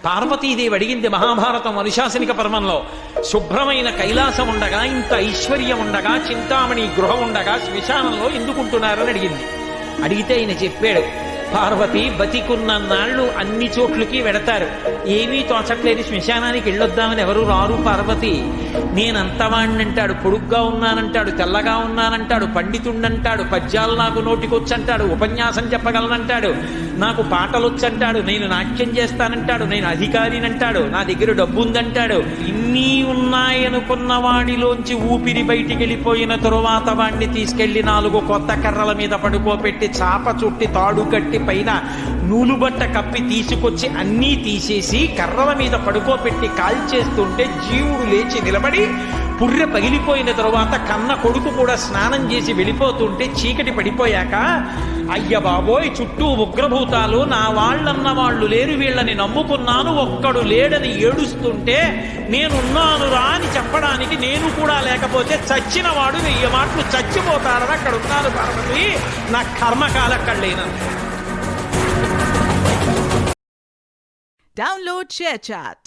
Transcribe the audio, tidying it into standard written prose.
పార్వతీదేవి అడిగింది మహాభారతం అనుశాసనిక పర్వంలో, శుభ్రమైన కైలాసం ఉండగా, ఇంత ఐశ్వర్యం ఉండగా, చింతామణి గృహం ఉండగా శ్మశానంలో ఎందుకుంటున్నారని అడిగింది. అడిగితే ఆయన చెప్పాడు, పార్వతి బతికున్న నాళ్ళు అన్ని చోట్లకి వెడతారు, ఏమీ తోచట్లేదు, శ్మశానానికి వెళ్ళొద్దామని ఎవరు రారు పార్వతి. నేనంతవాణ్ణంటాడు, పొడుగ్గా ఉన్నానంటాడు, తెల్లగా ఉన్నానంటాడు, పండితుండంటాడు, పద్యాలు నాకు నోటికొచ్చంటాడు, ఉపన్యాసం చెప్పగలనంటాడు, నాకు పాటలొచ్చంటాడు, నేను నాట్యం చేస్తానంటాడు, నేను అధికారినంటాడు, నా దగ్గర డబ్బు ఉందంటాడు. ఇన్ని ఉన్నాయనుకున్న వాడిలోంచి ఊపిరి బయటికి వెళ్ళిపోయిన తరువాత వాడిని తీసుకెళ్లి 4 కొత్త కర్రల మీద పడుకోబెట్టి చాప చుట్టి తాడు కట్టి పైన నూలుబట్ట కప్పి తీసుకొచ్చి అన్నీ తీసేసి కర్రల మీద పడుకోబెట్టి కాల్చేస్తుంటే జీవుడు లేచి నిలబడి పుర్రె పగిలిపోయిన తరువాత కన్న కొడుకు కూడా స్నానం చేసి వెళ్ళిపోతుంటే చీకటి పడిపోయాక, అయ్య బాబోయ్ చుట్టూ ఉగ్రభూతాలు, నా వాళ్ళన్న వాళ్ళు లేరు, వీళ్ళని నమ్ముకున్నాను, ఒక్కడు లేడని ఏడుస్తుంటే నేనున్నాను రా అని చెప్పడానికి నేను కూడా లేకపోతే చచ్చిన వాడు 1000 మాటలు చచ్చిపోతాడని అక్కడ ఉన్నాను పార్వతి, నా కర్మకాలక్కడ లేను. Download ShareChat.